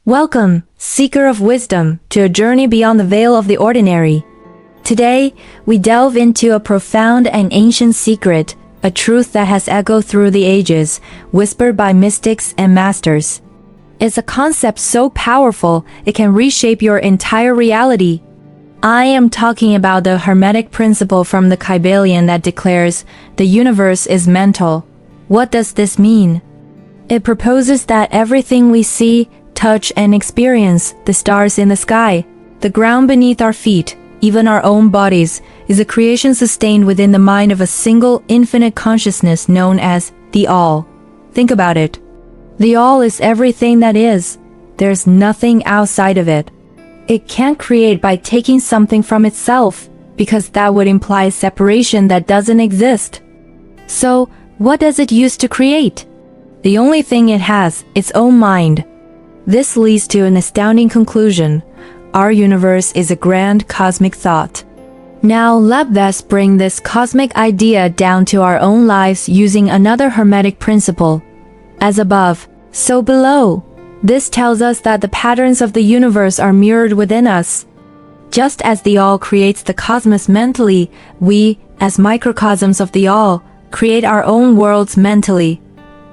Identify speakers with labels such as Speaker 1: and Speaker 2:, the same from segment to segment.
Speaker 1: Welcome, seeker of wisdom, to a journey beyond the veil of the ordinary. Today, we delve into a profound and ancient secret, a truth that has echoed through the ages, whispered by mystics and masters. It's a concept so powerful, it can reshape your entire reality. I am talking about the Hermetic principle from the Kybalion that declares the universe is mental. What does this mean? It proposes that everything we see, touch, and experience, the stars in the sky, the ground beneath our feet, even our own bodies, is a creation sustained within the mind of a single infinite consciousness known as the All. Think about it. The All is everything that is. There's nothing outside of it. It can't create by taking something from itself, because that would imply separation that doesn't exist. So, what does it use to create? The only thing it has, its own mind. This leads to an astounding conclusion. Our universe is a grand cosmic thought. Now let's bring this cosmic idea down to our own lives using another Hermetic principle. As above, so below. This tells us that the patterns of the universe are mirrored within us. Just as the All creates the cosmos mentally, we, as microcosms of the All, create our own worlds mentally.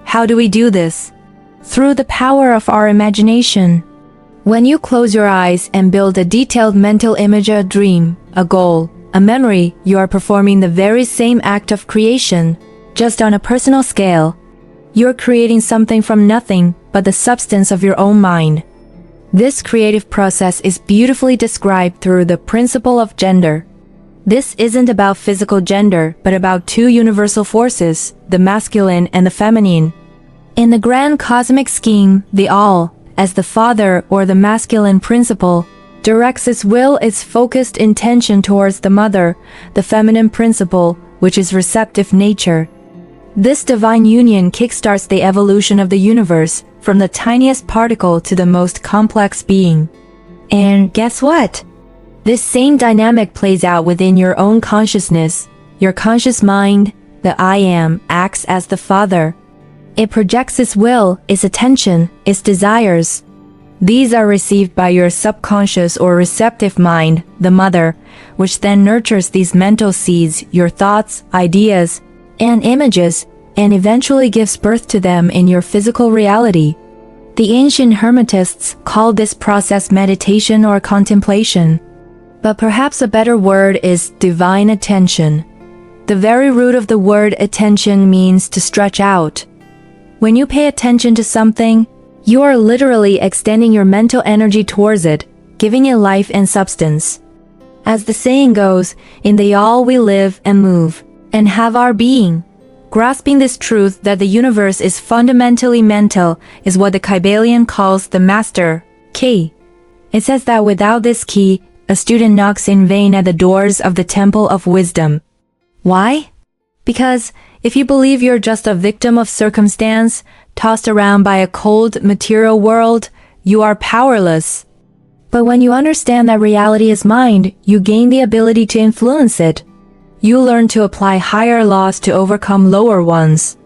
Speaker 1: How do we do this? Through the power of our imagination. When you close your eyes and build a detailed mental image of a dream, a goal, a memory, you are performing the very same act of creation, just on a personal scale. You're creating something from nothing but the substance of your own mind. This creative process is beautifully described through the principle of gender. This isn't about physical gender, but about two universal forces, the masculine and the feminine. In the grand cosmic scheme, the All, as the father or the masculine principle, directs its will, its focused intention towards the mother, the feminine principle, which is receptive nature. This divine union kickstarts the evolution of the universe, from the tiniest particle to the most complex being. And guess what? This same dynamic plays out within your own consciousness. Your conscious mind, the I Am, acts as the father. It projects its will, its attention, its desires. These are received by your subconscious or receptive mind, the mother, which then nurtures these mental seeds, your thoughts, ideas, and images, and eventually gives birth to them in your physical reality. The ancient Hermetists called this process meditation or contemplation. But perhaps a better word is divine attention. The very root of the word attention means to stretch out. When you pay attention to something, you are literally extending your mental energy towards it, giving it life and substance. As the saying goes, in the All we live and move, and have our being. Grasping this truth that the universe is fundamentally mental is what the Kybalion calls the master key. It says that without this key, a student knocks in vain at the doors of the temple of wisdom. Why? Because if you believe you're just a victim of circumstance, tossed around by a cold, material world, you are powerless. But when you understand that reality is mind, you gain the ability to influence it. You learn to apply higher laws to overcome lower ones.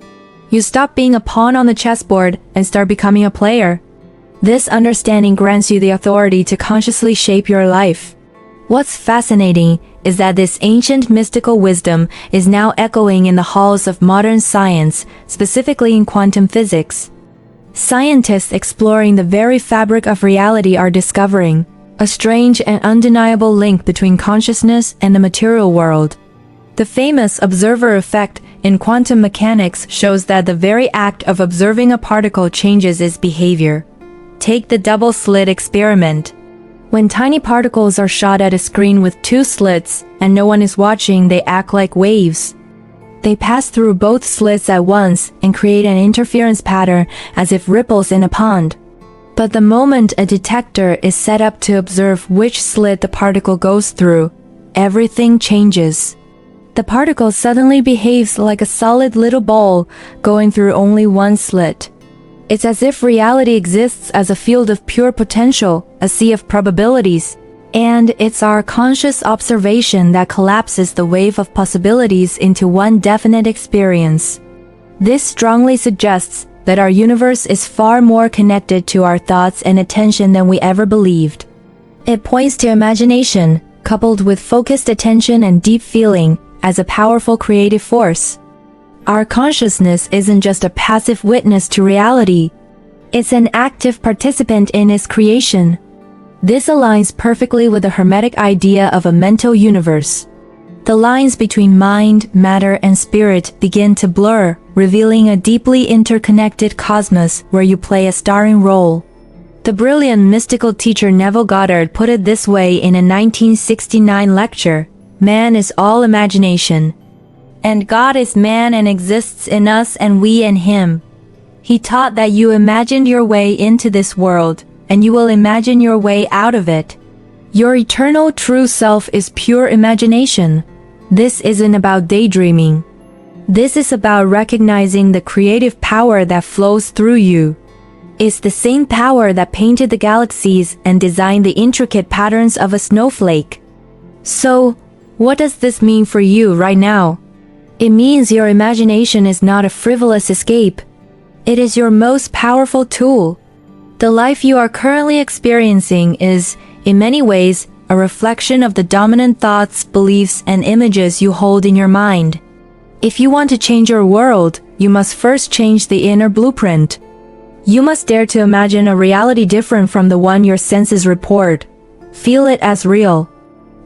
Speaker 1: You stop being a pawn on the chessboard and start becoming a player. This understanding grants you the authority to consciously shape your life. What's fascinating is that this ancient mystical wisdom is now echoing in the halls of modern science, specifically in quantum physics. Scientists exploring the very fabric of reality are discovering a strange and undeniable link between consciousness and the material world. The famous observer effect in quantum mechanics shows that the very act of observing a particle changes its behavior. Take the double slit experiment. When tiny particles are shot at a screen with two slits and no one is watching, they act like waves. They pass through both slits at once and create an interference pattern as if ripples in a pond. But the moment a detector is set up to observe which slit the particle goes through, everything changes. The particle suddenly behaves like a solid little ball going through only one slit. It's as if reality exists as a field of pure potential, a sea of probabilities, and it's our conscious observation that collapses the wave of possibilities into one definite experience. This strongly suggests that our universe is far more connected to our thoughts and attention than we ever believed. It points to imagination, coupled with focused attention and deep feeling, as a powerful creative force. Our consciousness isn't just a passive witness to reality. It's an active participant in its creation. This aligns perfectly with the Hermetic idea of a mental universe. The lines between mind, matter, and spirit begin to blur, revealing a deeply interconnected cosmos where you play a starring role. The brilliant mystical teacher Neville Goddard put it this way in a 1969 lecture: "Man is all imagination, and God is man and exists in us and we in him." He taught that you imagined your way into this world, and you will imagine your way out of it. Your eternal true self is pure imagination. This isn't about daydreaming. This is about recognizing the creative power that flows through you. It's the same power that painted the galaxies and designed the intricate patterns of a snowflake. So, what does this mean for you right now? It means your imagination is not a frivolous escape. It is your most powerful tool. The life you are currently experiencing is, in many ways, a reflection of the dominant thoughts, beliefs, and images you hold in your mind. If you want to change your world, you must first change the inner blueprint. You must dare to imagine a reality different from the one your senses report. Feel it as real.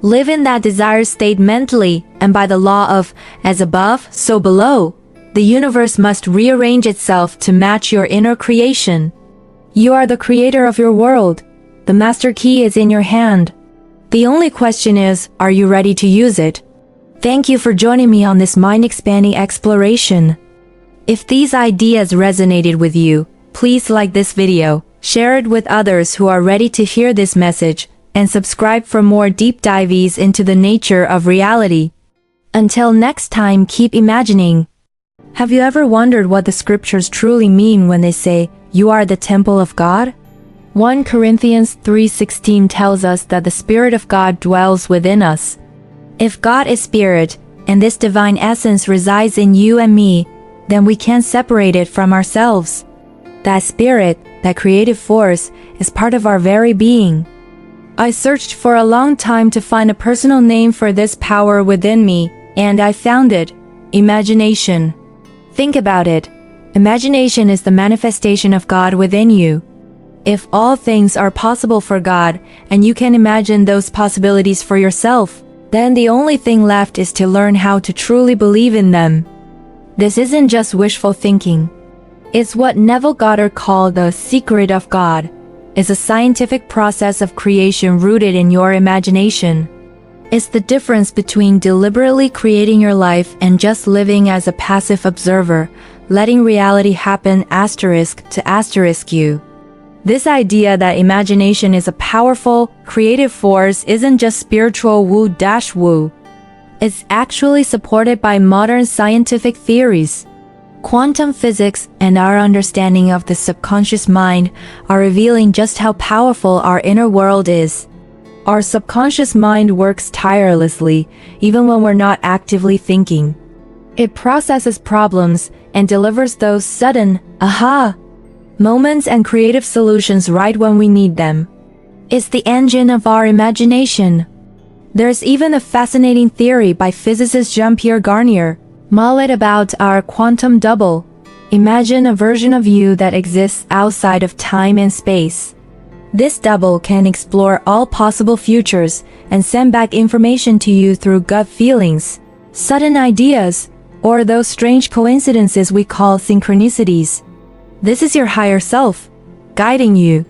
Speaker 1: Live in that desired state mentally, and by the law of as above, so below, the universe must rearrange itself to match your inner creation. You are the creator of your world. The master key is in your hand. The only question is, are you ready to use it? Thank you for joining me on this mind-expanding exploration. If these ideas resonated with you, please like this video, share it with others who are ready to hear this message, and subscribe for more deep dives into the nature of reality. Until next time, keep imagining. Have you ever wondered what the scriptures truly mean when they say, "You are the temple of God"? 1 Corinthians 3:16 tells us that the Spirit of God dwells within us. If God is Spirit, and this divine essence resides in you and me, then we can't separate it from ourselves. That Spirit, that creative force, is part of our very being. I searched for a long time to find a personal name for this power within me, and I found it: imagination. Think about it. Imagination is the manifestation of God within you. If all things are possible for God, and you can imagine those possibilities for yourself, then the only thing left is to learn how to truly believe in them. This isn't just wishful thinking. It's what Neville Goddard called the secret of God. It's a scientific process of creation rooted in your imagination. It's the difference between deliberately creating your life and just living as a passive observer, letting reality happen *to you. This idea that imagination is a powerful, creative force isn't just spiritual woo-woo. It's actually supported by modern scientific theories. Quantum physics and our understanding of the subconscious mind are revealing just how powerful our inner world is. Our subconscious mind works tirelessly, even when we're not actively thinking. It processes problems and delivers those sudden, aha! moments and creative solutions right when we need them. It's the engine of our imagination. There's even a fascinating theory by physicist Jean-Pierre Garnier, Mallet, about our quantum double. Imagine a version of you that exists outside of time and space. This double can explore all possible futures and send back information to you through gut feelings, sudden ideas, or those strange coincidences we call synchronicities. This is your higher self, guiding you.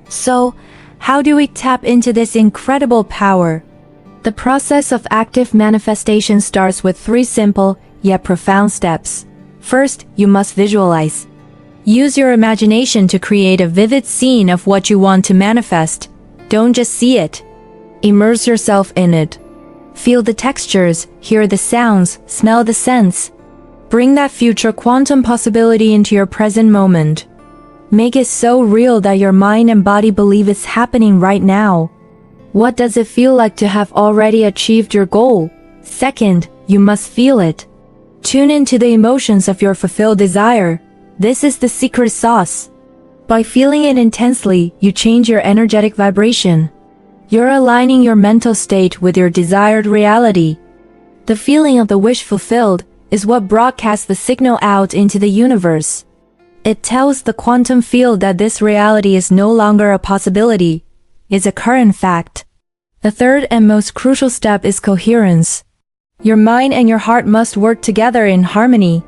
Speaker 1: So, how do we tap into this incredible power? The process of active manifestation starts with 3 simple, yet profound steps. First, you must visualize. Use your imagination to create a vivid scene of what you want to manifest. Don't just see it. Immerse yourself in it. Feel the textures, hear the sounds, smell the scents. Bring that future quantum possibility into your present moment. Make it so real that your mind and body believe it's happening right now. What does it feel like to have already achieved your goal? Second, you must feel it. Tune into the emotions of your fulfilled desire. This is the secret sauce. By feeling it intensely, you change your energetic vibration. You're aligning your mental state with your desired reality. The feeling of the wish fulfilled is what broadcasts the signal out into the universe. It tells the quantum field that this reality is no longer a possibility, it's a current fact. The third and most crucial step is coherence. Your mind and your heart must work together in harmony.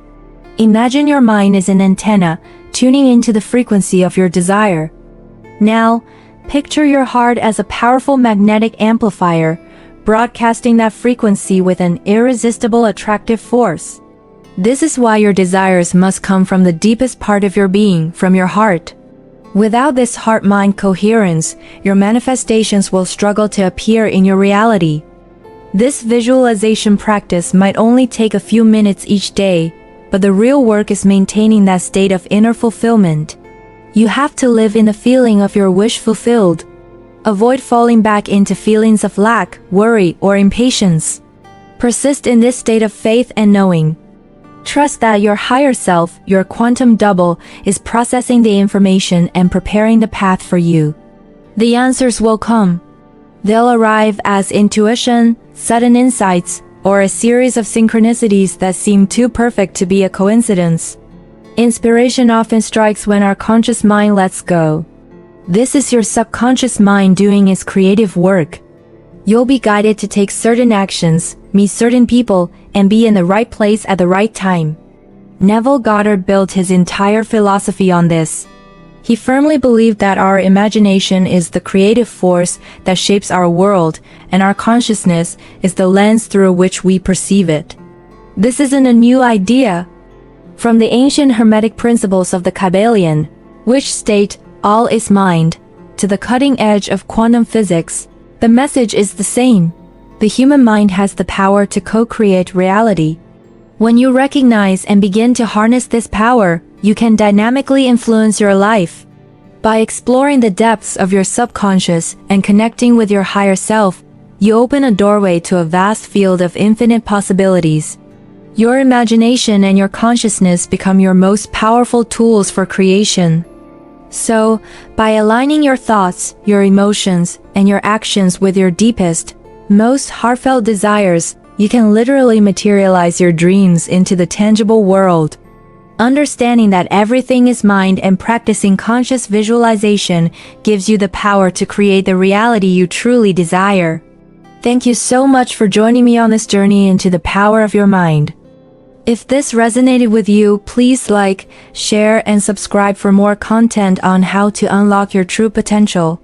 Speaker 1: Imagine your mind is an antenna, tuning into the frequency of your desire. Now, picture your heart as a powerful magnetic amplifier, broadcasting that frequency with an irresistible attractive force. This is why your desires must come from the deepest part of your being, from your heart. Without this heart-mind coherence, your manifestations will struggle to appear in your reality. This visualization practice might only take a few minutes each day, but the real work is maintaining that state of inner fulfillment. You have to live in the feeling of your wish fulfilled. Avoid falling back into feelings of lack, worry, or impatience. Persist in this state of faith and knowing. Trust that your higher self, your quantum double, is processing the information and preparing the path for you. The answers will come. They'll arrive as intuition, sudden insights, or a series of synchronicities that seem too perfect to be a coincidence. Inspiration often strikes when our conscious mind lets go. This is your subconscious mind doing its creative work. You'll be guided to take certain actions, meet certain people, and be in the right place at the right time. Neville Goddard built his entire philosophy on this. He firmly believed that our imagination is the creative force that shapes our world, and our consciousness is the lens through which we perceive it. This isn't a new idea. From the ancient Hermetic principles of the Kybalion, which state, all is mind, to the cutting edge of quantum physics, the message is the same. The human mind has the power to co-create reality. When you recognize and begin to harness this power, you can dynamically influence your life. By exploring the depths of your subconscious and connecting with your higher self, you open a doorway to a vast field of infinite possibilities. Your imagination and your consciousness become your most powerful tools for creation. So, by aligning your thoughts, your emotions, and your actions with your deepest, most heartfelt desires, you can literally materialize your dreams into the tangible world. Understanding that everything is mind and practicing conscious visualization gives you the power to create the reality you truly desire. Thank you so much for joining me on this journey into the power of your mind. If this resonated with you, please like, share, and subscribe for more content on how to unlock your true potential.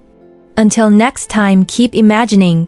Speaker 1: Until next time, keep imagining,